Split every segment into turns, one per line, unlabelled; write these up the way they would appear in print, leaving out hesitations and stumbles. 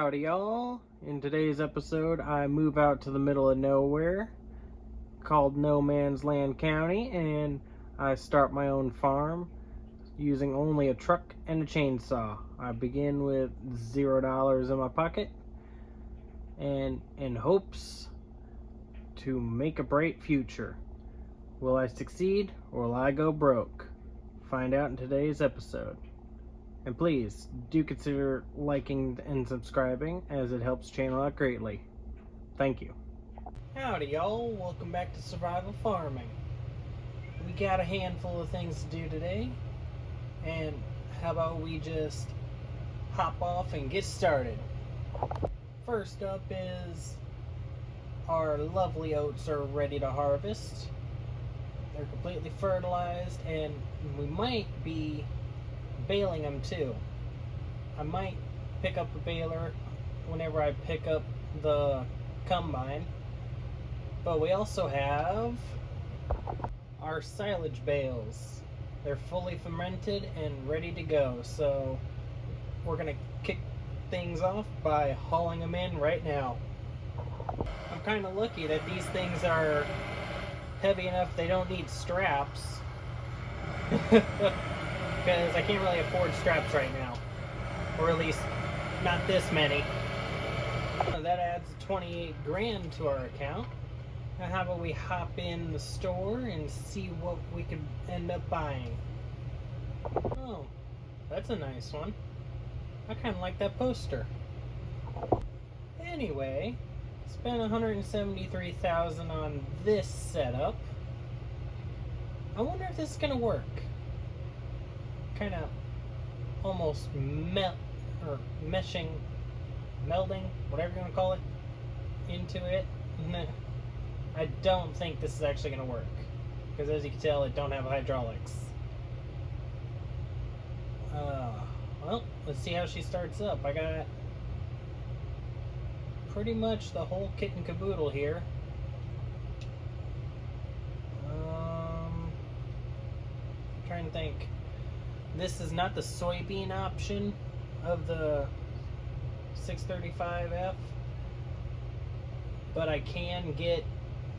Howdy y'all. In today's episode, I move out to the middle of nowhere called No Man's Land County, and I start my own farm using only a truck and a chainsaw. I begin with $0 in my pocket and in hopes to make a bright future. Will I succeed or will I go broke? Find out in today's episode. And please, do consider liking and subscribing, as it helps the channel out greatly. Thank you. Howdy y'all, welcome back to Survival Farming. We got a handful of things to do today, and how about we just hop off and get started. First up is our lovely oats are ready to harvest. They're completely fertilized, and we might be baling them too. I might pick up a baler whenever I pick up the combine, but we also have our silage bales. They're fully fermented and ready to go, so we're gonna kick things off by hauling them in right now. I'm kind of lucky that these things are heavy enough they don't need straps. Because I can't really afford straps right now. Or at least, not this many. That adds 28 grand to our account. Now how about we hop in the store and see what we could end up buying. Oh, that's a nice one. I kind of like that poster. Anyway, spent $173,000 on this setup. I wonder if this is gonna work. Kind of almost melding, whatever you want to call it, into it. I don't think this is actually going to work, because as you can tell, it don't have hydraulics. Well, let's see how she starts up. I got pretty much the whole kit and caboodle here. Trying to think. This is not the soybean option of the 635F, but I can get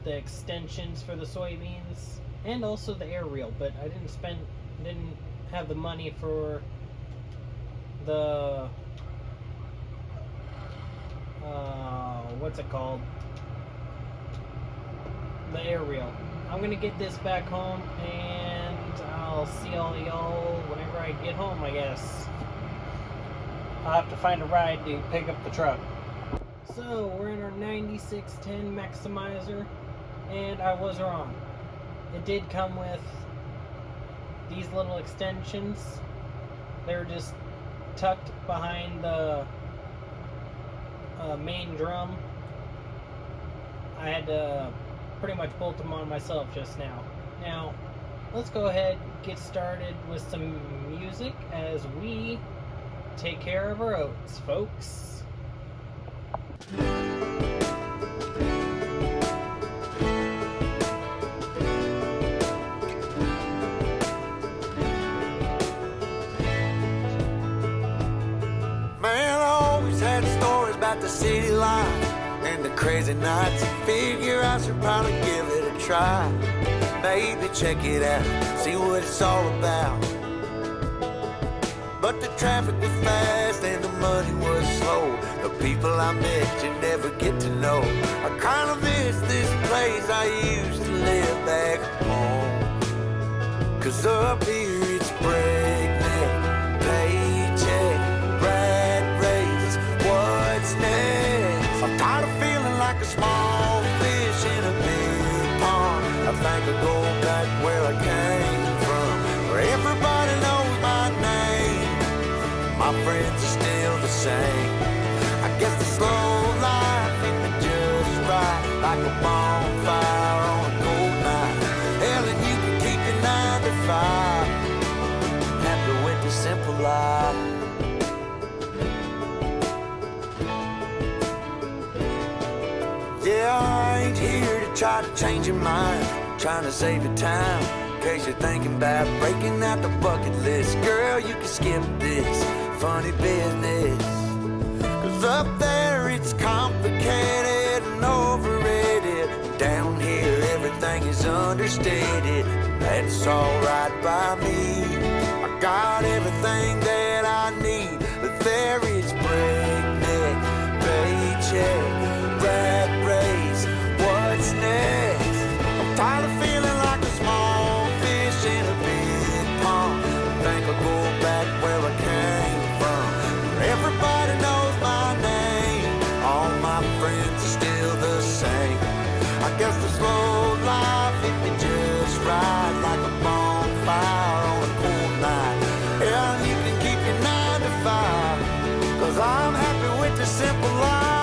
the extensions for the soybeans and also the air reel, but I didn't have the money for the what's it called? The air reel. I'm gonna get this back home, and I'll see all y'all whenever I get home, I guess. I'll have to find a ride to pick up the truck. So, we're in our 9610 Maximizer, and I was wrong. It did come with these little extensions. They're just tucked behind the main drum. I had to pretty much bolt them on myself just now. Now, let's go ahead and get started with some music as we take care of our oats, folks.
Man, I always had stories about the city life and the crazy nights. Figure I should probably give it a try. Maybe check it out, see what it's all about. But the traffic was fast and the money was slow. The people I met you never get to know. I kinda miss this place I used to live back home. 'Cause up here it's breakneck, paycheck, rat race, what's next? I'm tired of feeling like a small fish in a big pond. I think I'll go back where I came from, where everybody knows my name. My friends are still the same. I guess the slow life hit me just right, like a bonfire on a cold night. Hell, and you can keep your 9 to 5, happy with the simple life. Yeah, I ain't here to try to change your mind, trying to save your time. In case you're thinking about breaking out the bucket list, girl, you can skip this funny business. 'Cause 'Cause up there it's complicated and overrated. Down here everything is understated. That's alright by me. I got everything that I need, but there is breakneck, paycheck, rat race. What's next? I'm tired of feeling like a small fish in a big pond. I think I'll go back where I came from. Everybody knows my name. All my friends are still the same. I guess the slow life hit me just right, like a bonfire on a cool night. Yeah, you can keep your 9 to 5, 'cause I'm happy with the simple life.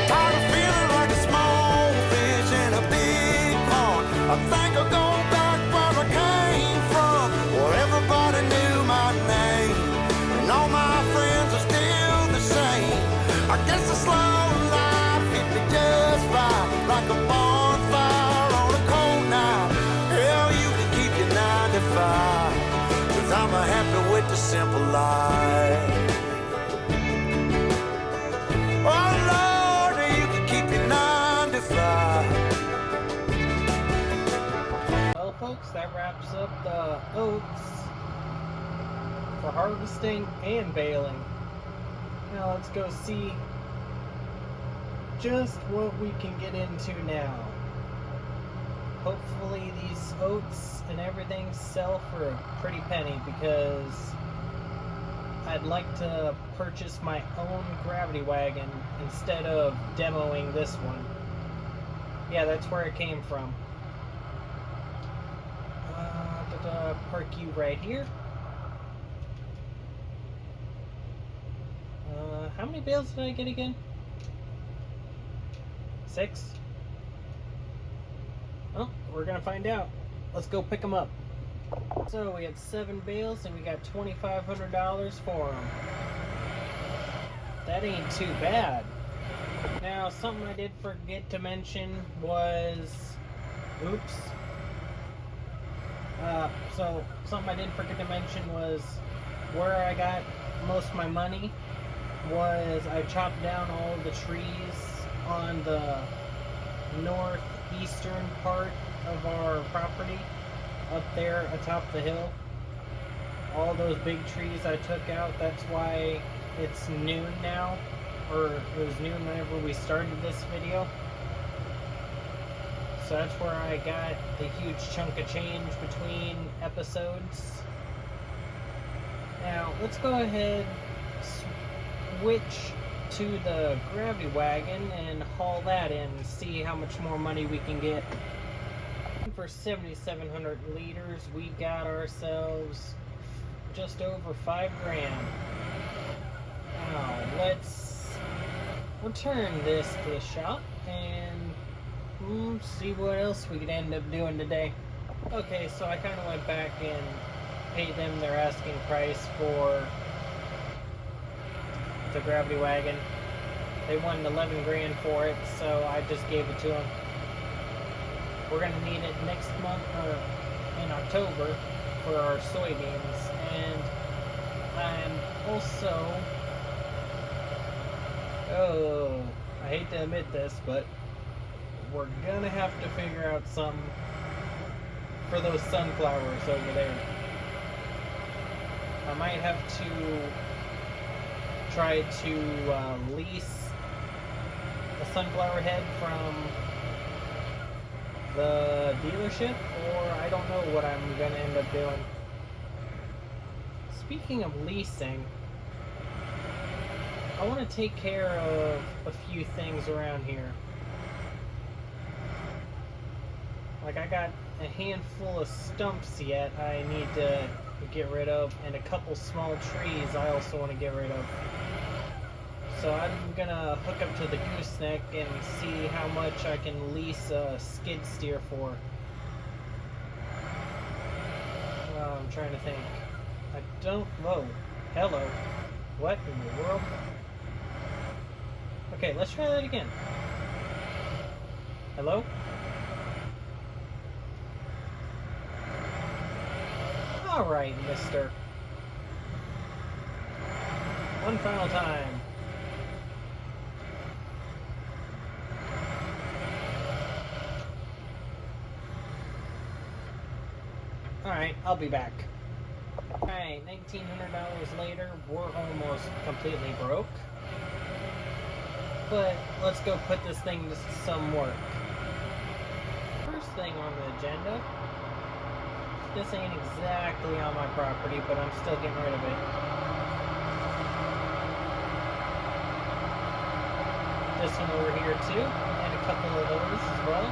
Tired of feeling like a small fish in a big pond. I think I'll go back where I came from, where everybody knew my name, and all my friends are still the same. I guess the slow life hit me just right, like a bonfire on a cold night. Hell, you can keep your 9 to 5, 'cause I'm happy with the simple life. Oh Lord, you can keep your 9 to 5.
Well, folks, that wraps up the oats for harvesting and baling. Now let's go see just what we can get into now. Hopefully these oats and everything sell for a pretty penny, because I'd like to purchase my own gravity wagon instead of demoing this one. Yeah, that's where it came from. Park you right here. How many bales did I get again? 6? Oh, we're gonna find out. Let's go pick them up. So we had 7 bales and we got $2,500 for them. That ain't too bad. Now, something I did forget to mention was, oops. So something I did forget to mention was where I got most of my money was I chopped down all the trees on the northeastern part of our property, up there atop the hill. All those big trees I took out. That's why it's noon now, or it was noon whenever we started this video. So that's where I got the huge chunk of change between episodes. Now let's go ahead, switch to the gravity wagon and haul that in and see how much more money we can get. For 7,700 liters, we got ourselves just over 5 grand. Now let's return this to the shop and see what else we could end up doing today. Okay, so I kind of went back and paid them their asking price for the gravity wagon. They wanted 11 grand for it, so I just gave it to them. We're going to need it next month, or in October, for our soybeans. And I'm also, I hate to admit this, but we're gonna have to figure out something for those sunflowers over there. I might have to try to lease a sunflower head from the dealership, or I don't know what I'm gonna end up doing. Speaking of leasing, I want to take care of a few things around here. Like, I got a handful of stumps yet I need to get rid of, and a couple small trees I also want to get rid of. So I'm gonna hook up to the gooseneck and see how much I can lease a skid steer for. I'm trying to think. I don't, whoa, hello. What in the world? Okay, let's try that again. Hello? Alright, mister. One final time. Alright, I'll be back. Alright, $1,900 later, we're almost completely broke. But let's go put this thing to some work. First thing on the agenda, this ain't exactly on my property, but I'm still getting rid of it. This one over here too, and a couple of those as well.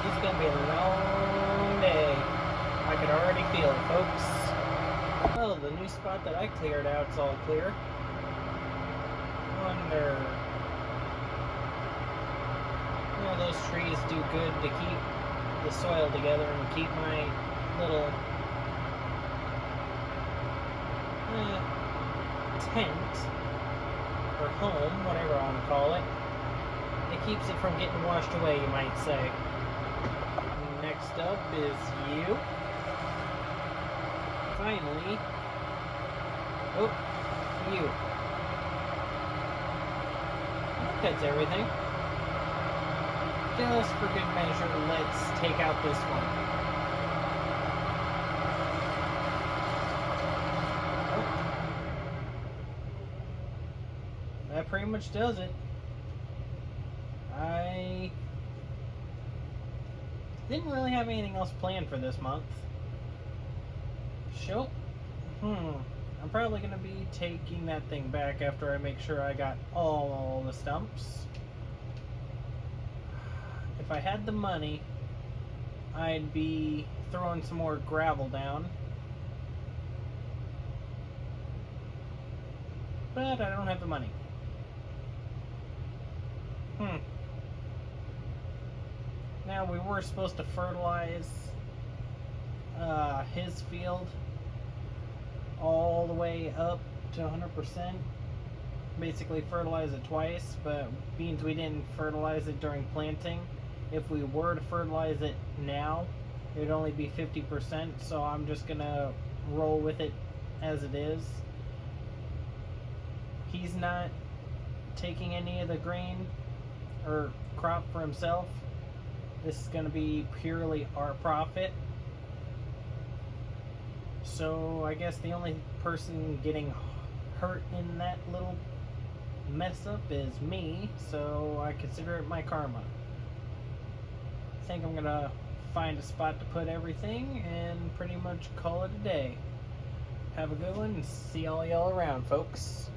It's gonna be a long day. I could already feel it, folks. Well, the new spot that I cleared out's all clear. Wonder. You know, those trees do good to keep the soil together and keep my little tent or home, whatever I want to call it. It keeps it from getting washed away, you might say. Next up is you. Finally. Oh, you. That's everything. Just for good measure, let's take out this one. Oh. That pretty much does it. I didn't really have anything else planned for this month. So, I'm probably going to be taking that thing back after I make sure I got all the stumps. If I had the money, I'd be throwing some more gravel down. But I don't have the money. Now, we were supposed to fertilize his field all the way up to 100%. Basically fertilize it twice, but means we didn't fertilize it during planting. If we were to fertilize it now, it would only be 50%, so I'm just gonna roll with it as it is. He's not taking any of the grain or crop for himself. This is gonna be purely our profit. So I guess the only person getting hurt in that little mess up is me, so I consider it my karma. I think I'm gonna find a spot to put everything and pretty much call it a day. Have a good one and see all y'all around, folks.